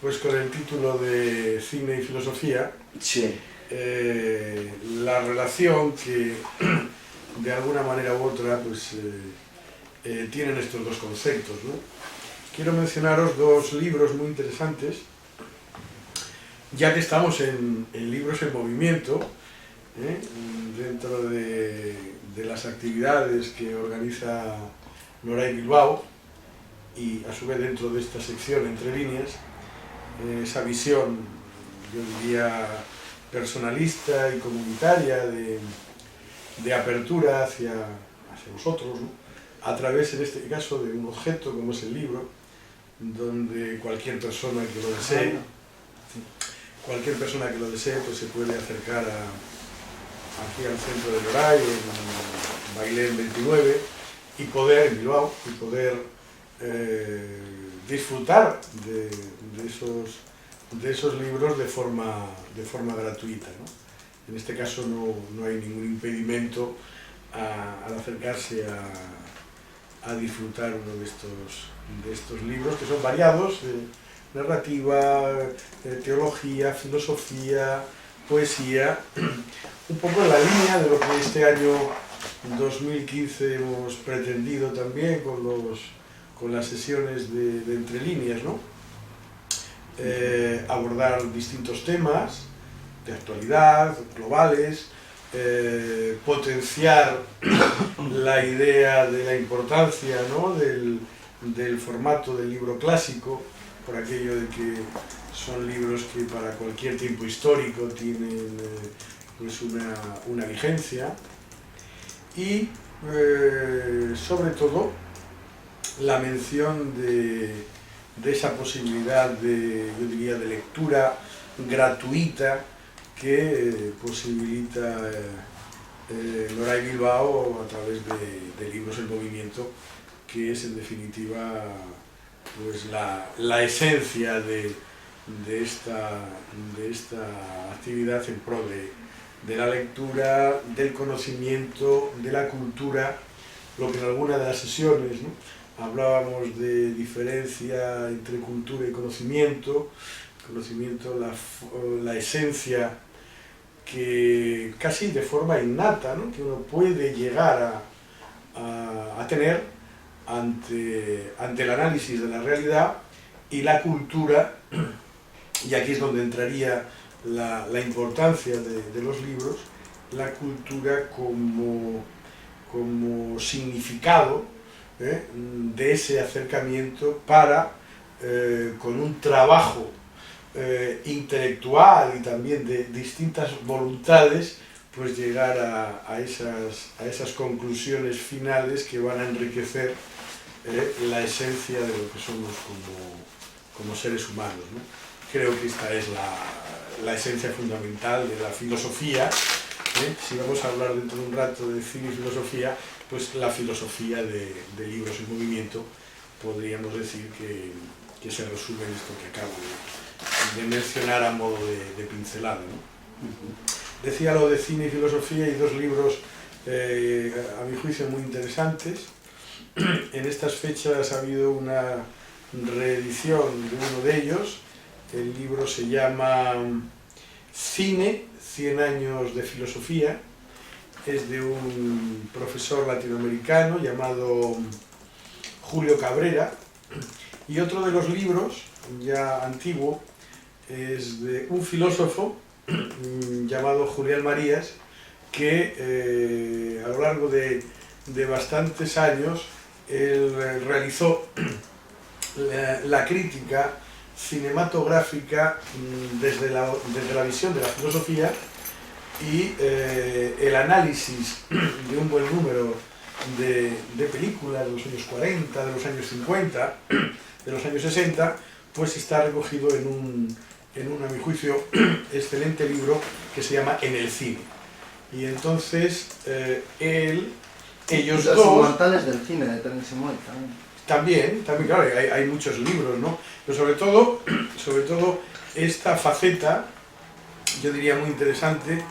Pues con el título de Cine y Filosofía, Sí. la relación que de alguna manera u otra pues, tienen estos dos conceptos, ¿no? Quiero mencionaros dos libros muy interesantes, ya que estamos en libros en movimiento, dentro de las actividades que organiza Noray Bilbao, y a su vez dentro de esta sección Entre Líneas, esa visión, yo diría, personalista y comunitaria de apertura hacia vosotros, ¿no? A través, en este caso, de un objeto como es el libro, donde cualquier persona que lo desee, pues se puede acercar aquí al centro de Noray, en Bailén 29, y poder, en Bilbao, y poder disfrutar de esos libros de forma gratuita, ¿no? En este caso no hay ningún impedimento al acercarse a disfrutar uno de estos libros, que son variados, de narrativa, teología, filosofía, poesía, un poco en la línea de lo que este año 2015 hemos pretendido también con las sesiones de Entre Líneas, ¿no? Abordar distintos temas de actualidad, globales, potenciar la idea de la importancia, ¿no?, del formato del libro clásico, por aquello de que son libros que para cualquier tiempo histórico tienen pues una vigencia, y sobre todo la mención de esa posibilidad yo diría, de lectura gratuita que posibilita Noray Bilbao a través de Libros en Movimiento, que es en definitiva pues la esencia de esta actividad en pro de la lectura, del conocimiento, de la cultura, lo que en alguna de las sesiones, ¿no?, hablábamos de diferencia entre cultura y conocimiento, la esencia que casi de forma innata, ¿no?, que uno puede llegar a tener ante el análisis de la realidad, y la cultura, y aquí es donde entraría la importancia de los libros, la cultura como significado de ese acercamiento para, con un trabajo intelectual y también de distintas voluntades, pues llegar a esas conclusiones finales que van a enriquecer la esencia de lo que somos como seres humanos, ¿no? Creo que esta es la esencia fundamental de la filosofía. Si vamos a hablar dentro de un rato de cine y filosofía, pues la filosofía de Libros en Movimiento podríamos decir que se resume en esto que acabo de mencionar a modo de pincelada, ¿no? Decía lo de cine y filosofía, y dos libros a mi juicio muy interesantes. En estas fechas ha habido una reedición de uno de ellos. El libro se llama Cine, 100 años de filosofía. Es de un profesor latinoamericano llamado Julio Cabrera, y otro de los libros, ya antiguo, es de un filósofo llamado Julián Marías, que a lo largo de bastantes años él realizó la crítica cinematográfica desde la visión de la filosofía, y el análisis de un buen número de películas de los años 40, de los años 50, de los años 60, pues está recogido en un, a mi juicio, excelente libro que se llama En el cine. Y entonces ellos los dos... documentales del cine de Terence Moy También, claro, hay muchos libros, ¿no? Pero sobre todo esta faceta, yo diría muy interesante,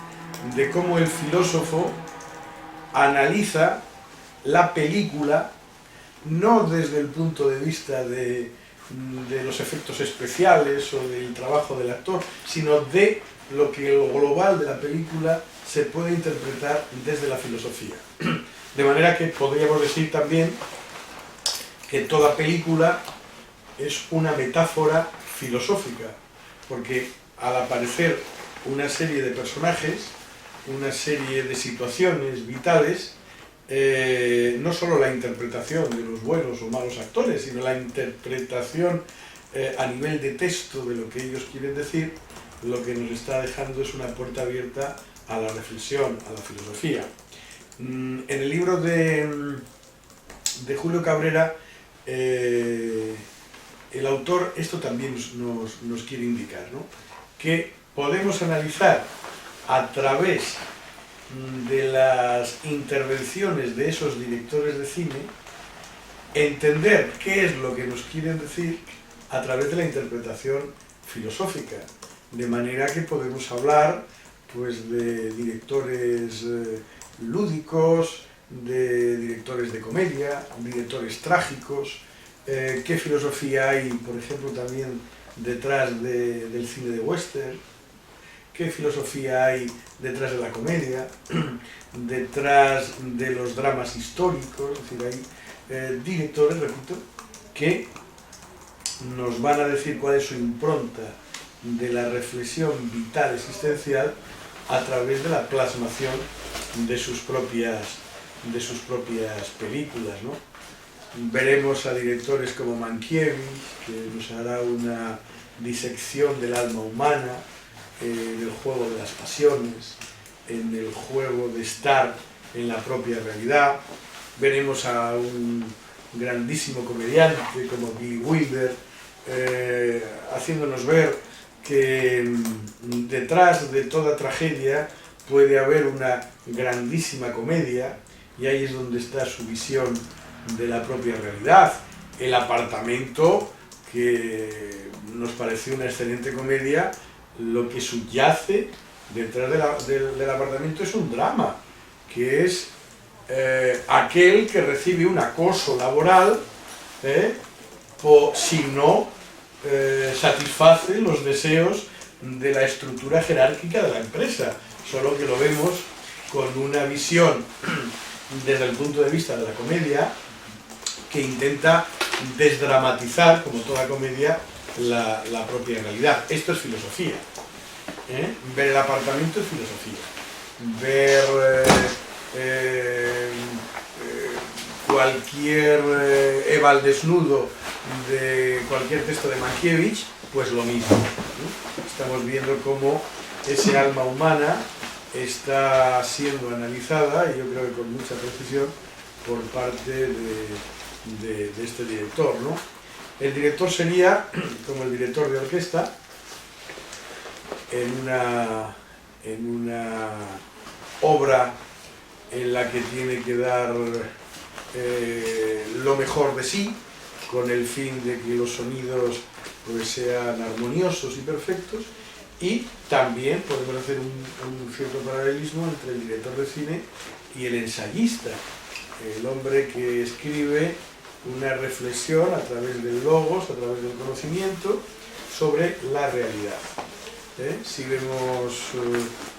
de cómo el filósofo analiza la película no desde el punto de vista de de los efectos especiales o del trabajo del actor, sino de lo que lo global de la película se puede interpretar desde la filosofía. De manera que podríamos decir también que toda película es una metáfora filosófica, porque al aparecer una serie de personajes, una serie de situaciones vitales, no solo la interpretación de los buenos o malos actores, sino la interpretación a nivel de texto de lo que ellos quieren decir, lo que nos está dejando es una puerta abierta a la reflexión, a la filosofía. En el libro de Julio Cabrera, el autor esto también nos quiere indicar, ¿no? Que podemos analizar a través de las intervenciones de esos directores de cine, entender qué es lo que nos quieren decir a través de la interpretación filosófica, de manera que podemos hablar pues de directores lúdicos, de directores de comedia, directores trágicos, qué filosofía hay, por ejemplo, también detrás del cine de western, qué filosofía hay detrás de la comedia, detrás de los dramas históricos. Es decir, hay directores, repito, que nos van a decir cuál es su impronta de la reflexión vital existencial a través de la plasmación de sus propias películas, ¿no? Veremos a directores como Mankiewicz, que nos hará una disección del alma humana, en el juego de las pasiones, en el juego de estar en la propia realidad. Veremos a un grandísimo comediante como Billy Wilder, haciéndonos ver que detrás de toda tragedia puede haber una grandísima comedia, y ahí es donde está su visión de la propia realidad. El apartamento, que nos pareció una excelente comedia, lo que subyace detrás del apartamento es un drama, que es aquel que recibe un acoso laboral si no satisface los deseos de la estructura jerárquica de la empresa, solo que lo vemos con una visión desde el punto de vista de la comedia que intenta desdramatizar, como toda comedia, la propia realidad. Esto es filosofía. Ver el apartamento es filosofía. Ver cualquier Eva al desnudo de cualquier texto de Mankiewicz, pues lo mismo. Estamos viendo cómo ese alma humana está siendo analizada, y yo creo que con mucha precisión, por parte de este director, ¿no? El director sería como el director de orquesta en una obra en la que tiene que dar lo mejor de sí, con el fin de que los sonidos pues sean armoniosos y perfectos. Y también podemos hacer un cierto paralelismo entre el director de cine y el ensayista, el hombre que escribe una reflexión a través del logos, a través del conocimiento, sobre la realidad. Si vemos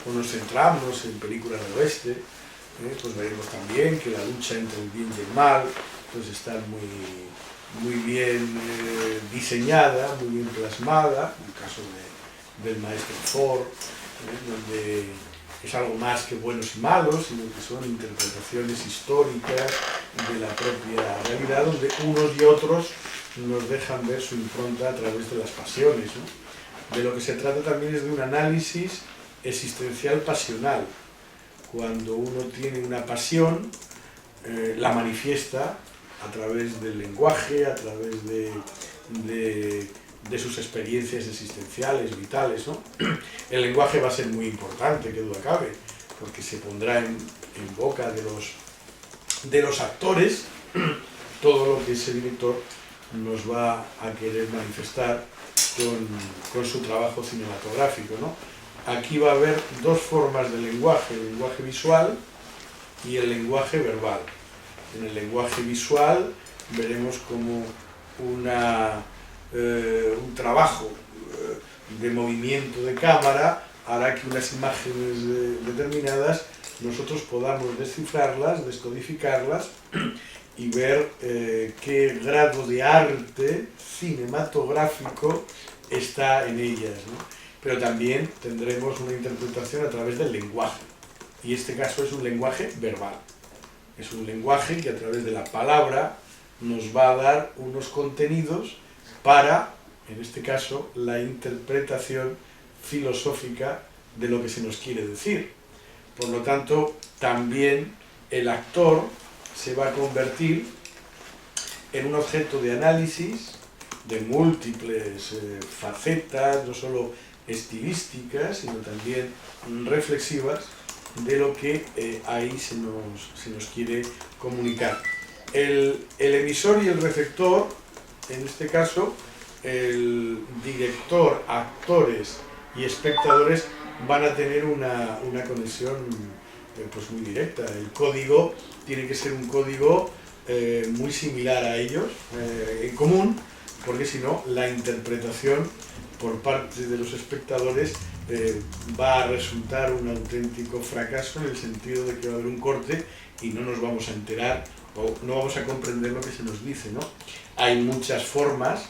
o nos centramos en películas del oeste, pues veremos también que la lucha entre el bien y el mal pues está muy bien diseñada, muy bien plasmada, en el caso del maestro Ford, donde es algo más que buenos y malos, sino que son interpretaciones históricas de la propia realidad, donde unos y otros nos dejan ver su impronta a través de las pasiones, ¿no? De lo que se trata también es de un análisis existencial pasional. Cuando uno tiene una pasión, la manifiesta a través del lenguaje, a través de sus experiencias existenciales, vitales, ¿no? El lenguaje va a ser muy importante, que duda cabe, porque se pondrá en boca de los actores todo lo que ese director nos va a querer manifestar con su trabajo cinematográfico, ¿no? Aquí va a haber dos formas de lenguaje, el lenguaje visual y el lenguaje verbal. En el lenguaje visual veremos como una un trabajo de movimiento de cámara hará que unas imágenes determinadas nosotros podamos descifrarlas, descodificarlas y ver qué grado de arte cinematográfico está en ellas, ¿no? Pero también tendremos una interpretación a través del lenguaje, y este caso es un lenguaje verbal. Es un lenguaje que a través de la palabra nos va a dar unos contenidos para, en este caso, la interpretación filosófica de lo que se nos quiere decir. Por lo tanto, también el actor se va a convertir en un objeto de análisis de múltiples facetas, no solo estilísticas, sino también reflexivas, de lo que ahí se nos quiere comunicar. El emisor y el receptor, en este caso, el director, actores y espectadores van a tener una conexión pues muy directa. El código tiene que ser un código muy similar a ellos, en común, porque si no, la interpretación por parte de los espectadores va a resultar un auténtico fracaso, en el sentido de que va a haber un corte y no nos vamos a enterar o no vamos a comprender lo que se nos dice, ¿no? Hay muchas formas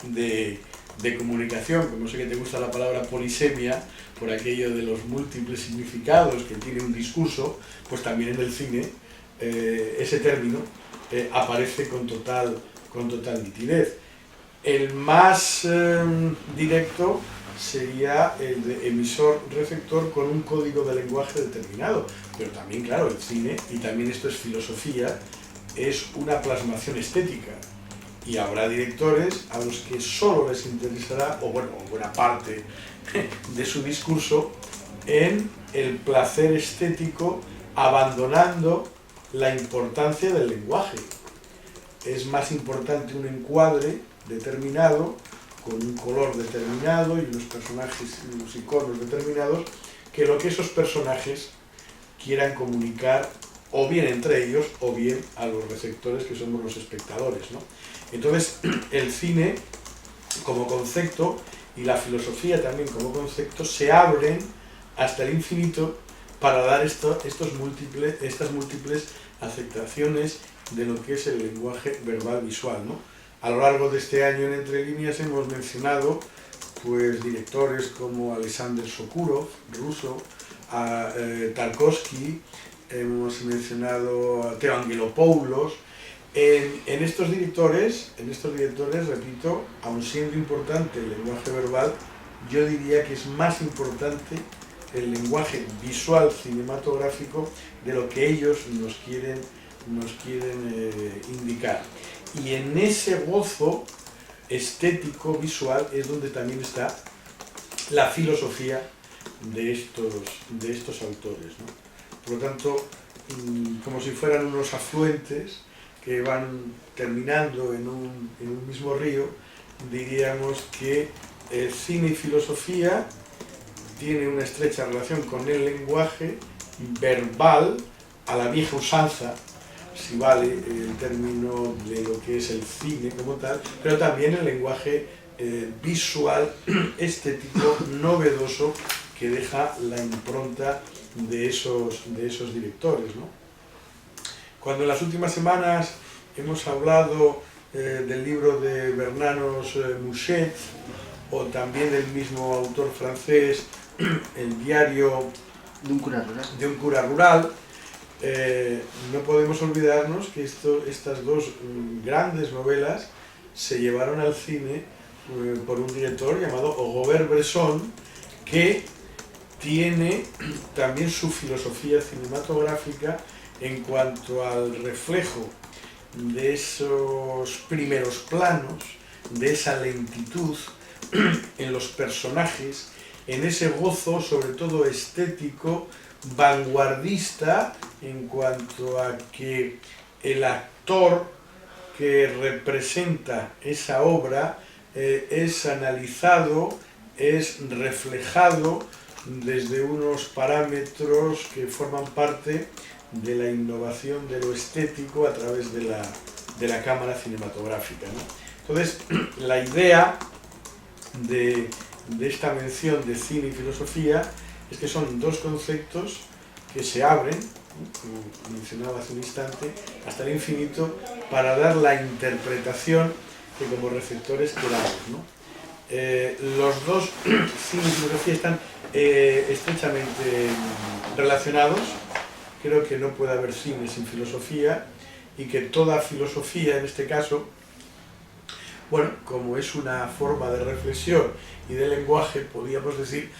de comunicación, como sé que te gusta la palabra polisemia, por aquello de los múltiples significados que tiene un discurso, pues también en el cine ese término aparece con total nitidez. El más directo sería el de emisor-receptor con un código de lenguaje determinado, pero también, claro, el cine, y también esto es filosofía, es una plasmación estética, y habrá directores a los que solo les interesará, o bueno, buena parte de su discurso, en el placer estético, abandonando la importancia del lenguaje. Es más importante un encuadre determinado, con un color determinado y unos personajes y unos iconos determinados, que lo que esos personajes quieran comunicar, o bien entre ellos, o bien a los receptores, que somos los espectadores, ¿no? Entonces, el cine como concepto y la filosofía también como concepto se abren hasta el infinito para dar estas múltiples aceptaciones de lo que es el lenguaje verbal visual, ¿no? A lo largo de este año en Entre Líneas hemos mencionado pues directores como Alexander Sokurov, ruso, a Tarkovsky, hemos mencionado a Theo Angelopoulos. En estos directores, repito, aun siendo importante el lenguaje verbal, yo diría que es más importante el lenguaje visual cinematográfico de lo que ellos nos quieren indicar. Y en ese gozo estético visual es donde también está la filosofía de estos autores, ¿no? Por lo tanto, como si fueran unos afluentes que van terminando en un mismo río, diríamos que el cine y filosofía tiene una estrecha relación con el lenguaje verbal a la vieja usanza, si vale el término de lo que es el cine como tal, pero también el lenguaje visual, estético, novedoso, que deja la impronta de esos directores, ¿no? Cuando en las últimas semanas hemos hablado del libro de Bernanos Mouchet, o también del mismo autor francés, El diario de un cura rural, no podemos olvidarnos que estas dos grandes novelas se llevaron al cine por un director llamado Augobert-Bresson, que tiene también su filosofía cinematográfica en cuanto al reflejo de esos primeros planos, de esa lentitud en los personajes, en ese gozo, sobre todo estético, vanguardista, en cuanto a que el actor que representa esa obra es analizado, es reflejado desde unos parámetros que forman parte de la innovación de lo estético a través de la cámara cinematográfica, ¿no? Entonces, la idea de esta mención de cine y filosofía es que son dos conceptos que se abren, como mencionaba hace un instante, hasta el infinito para dar la interpretación que como receptores queramos, ¿no? Los dos, cine y filosofía, están estrechamente relacionados. Creo que no puede haber cine sin filosofía y que toda filosofía, en este caso, bueno, como es una forma de reflexión y de lenguaje, podríamos decir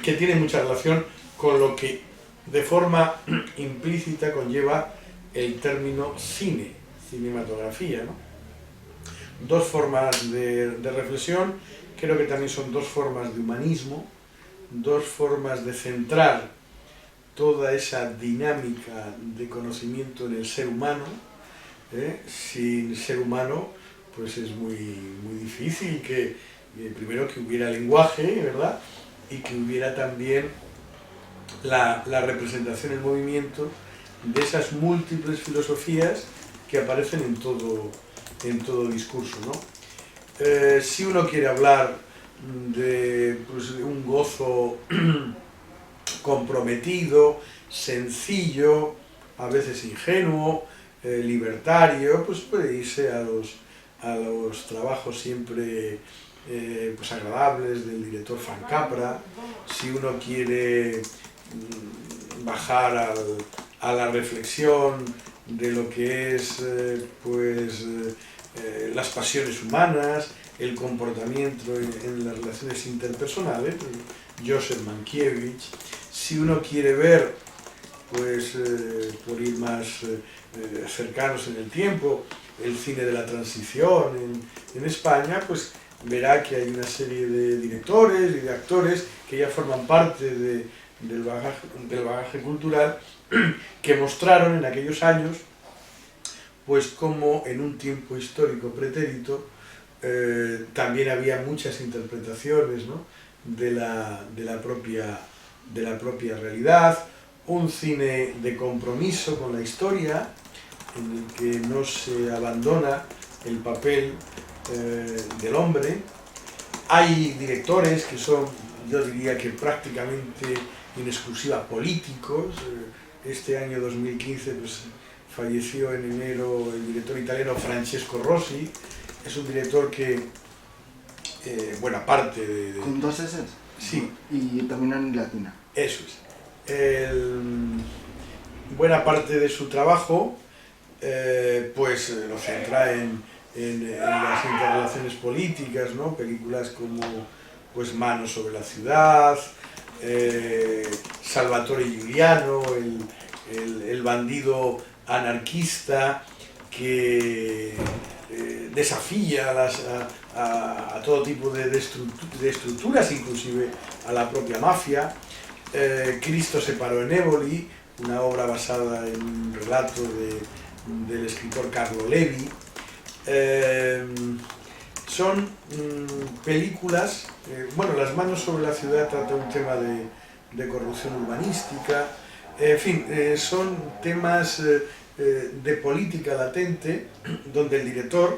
que tiene mucha relación con lo que de forma implícita conlleva el término cine, cinematografía, ¿no? Dos formas de reflexión, creo que también son dos formas de humanismo, dos formas de centrar toda esa dinámica de conocimiento en el ser humano. Sin ser humano, pues es muy difícil que, primero, que hubiera lenguaje, ¿verdad? Y que hubiera también la representación en movimiento de esas múltiples filosofías que aparecen en todo discurso, ¿no? Si uno quiere hablar de, pues, de un gozo comprometido, sencillo, a veces ingenuo, libertario, pues puede irse a los trabajos siempre pues agradables del director Frank Capra. Si uno quiere bajar a la reflexión de lo que es las pasiones humanas, el comportamiento en las relaciones interpersonales, Joseph Mankiewicz. Si uno quiere ver, pues por ir más cercanos en el tiempo, el cine de la transición en España, pues verá que hay una serie de directores y de actores que ya forman parte del bagaje cultural, que mostraron en aquellos años pues como en un tiempo histórico pretérito también había muchas interpretaciones, ¿no?, de la propia realidad, un cine de compromiso con la historia, en el que no se abandona el papel del hombre. Hay directores que son, yo diría que prácticamente en exclusiva políticos. Este año 2015 pues, falleció en enero el director italiano Francesco Rosi. Es un director que, buena parte de... ¿Con dos S? Sí. Y también en latina. Eso es. Buena parte de su trabajo pues lo centra en las interrelaciones políticas, ¿no? Películas como pues Manos sobre la ciudad, Salvatore Giuliano, el bandido anarquista que desafía a todo tipo de estructuras, inclusive a la propia mafia. Cristo se paró en Éboli, una obra basada en un relato del escritor Carlo Levi. Son películas, bueno, Las manos sobre la ciudad trata un tema de corrupción urbanística, en fin, son temas de política latente, donde el director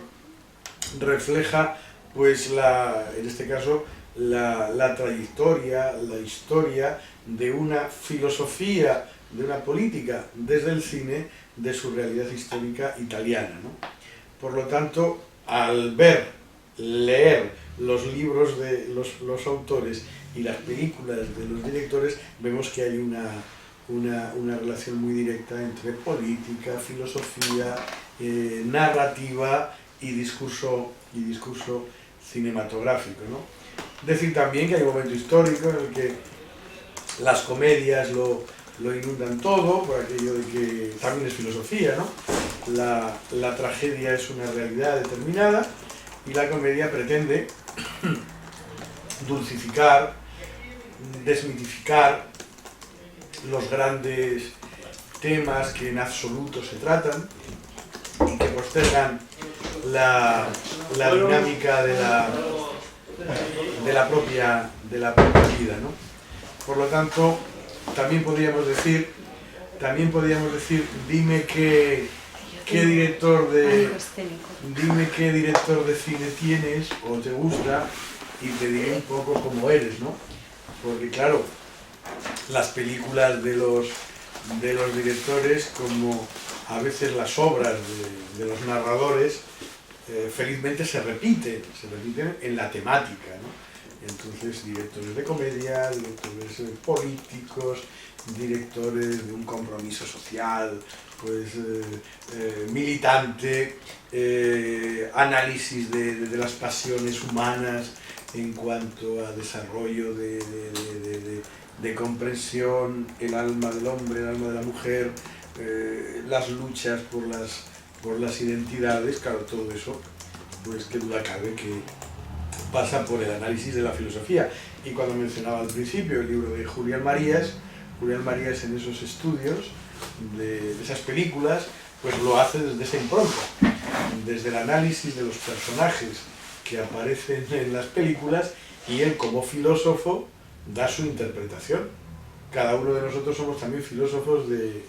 refleja, pues, en este caso, la trayectoria, la historia de una filosofía, de una política desde el cine, de su realidad histórica italiana, ¿no? Por lo tanto, al leer los libros de los autores y las películas de los directores, vemos que hay una relación muy directa entre política, filosofía, narrativa y discurso cinematográfico, ¿no? Decir también que hay un momento histórico en el que las comedias lo inundan todo, por aquello de que también es filosofía, ¿no? La tragedia es una realidad determinada y la comedia pretende dulcificar, desmitificar los grandes temas que en absoluto se tratan y que postergan la dinámica de la propia vida, ¿no? Por lo tanto, también podríamos decir, dime qué qué director de... Amigo escénico. Dime qué director de cine tienes o te gusta y te diré un poco cómo eres, ¿no? Porque claro, las películas de los directores, como a veces las obras de los narradores, felizmente se repiten en la temática, ¿no? Entonces, directores de comedia, directores políticos, directores de un compromiso social, pues militante, análisis de las pasiones humanas en cuanto a desarrollo de comprensión, el alma del hombre, el alma de la mujer, las luchas por las identidades, claro, todo eso, pues qué duda cabe que pasa por el análisis de la filosofía. Y cuando mencionaba al principio el libro de Julián Marías en esos estudios de esas películas, pues lo hace desde esa impronta, desde el análisis de los personajes que aparecen en las películas, y él como filósofo da su interpretación. Cada uno de nosotros somos también filósofos de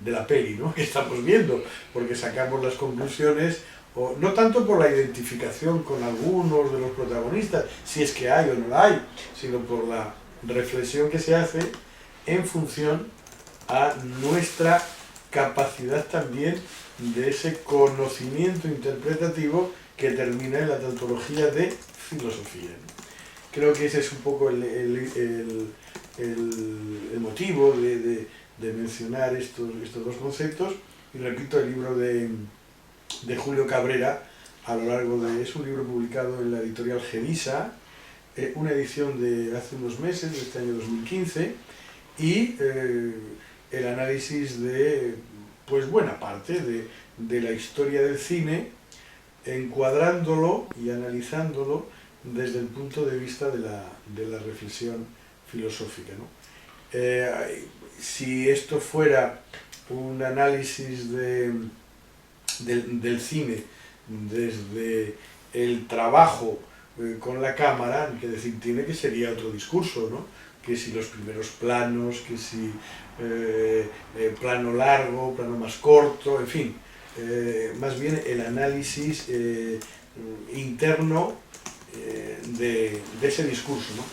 la peli, ¿no?, que estamos viendo, porque sacamos las conclusiones, o no tanto por la identificación con algunos de los protagonistas, si es que hay o no la hay, sino por la reflexión que se hace en función a nuestra capacidad también de ese conocimiento interpretativo que termina en la tautología de filosofía. Creo que ese es un poco el motivo de mencionar estos dos conceptos. Y repito, el libro de Julio Cabrera, a lo largo de... es un libro publicado en la editorial Gevisa, una edición de hace unos meses, de este año 2015, y el análisis de, pues, buena parte de la historia del cine, encuadrándolo y analizándolo desde el punto de vista de la reflexión filosófica, ¿no? Si esto fuera un análisis del cine desde el trabajo con la cámara, que decir tiene, que sería otro discurso, ¿no? Que si los primeros planos, que si plano largo, plano más corto, en fin, más bien el análisis interno de ese discurso, ¿no?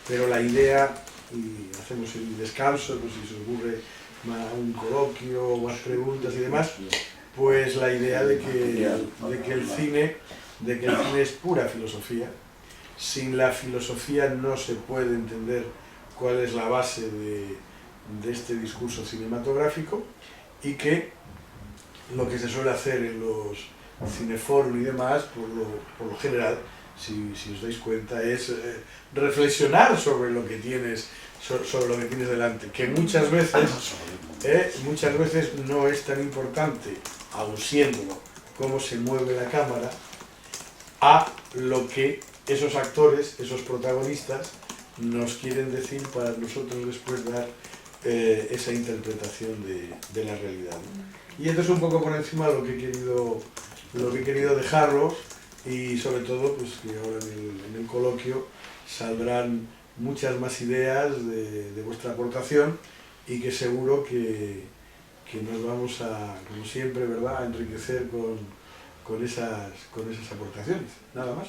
Pero la idea, y hacemos el descanso, pues si se os ocurre un coloquio, más preguntas y demás, pues la idea de que el cine es pura filosofía. Sin la filosofía no se puede entender cuál es la base de este discurso cinematográfico, y que lo que se suele hacer en los cineforum y demás, por lo general, si os dais cuenta, es reflexionar sobre lo que tienes delante, que muchas veces no es tan importante, aun siéndolo, cómo se mueve la cámara, a lo que esos actores, esos protagonistas, nos quieren decir para nosotros después dar esa interpretación de la realidad, ¿no? Y esto es un poco por encima lo que he querido dejaros, y sobre todo pues que ahora en el coloquio saldrán muchas más ideas de vuestra aportación, y que seguro que nos vamos a, como siempre, ¿verdad?, a enriquecer con esas aportaciones. Nada más.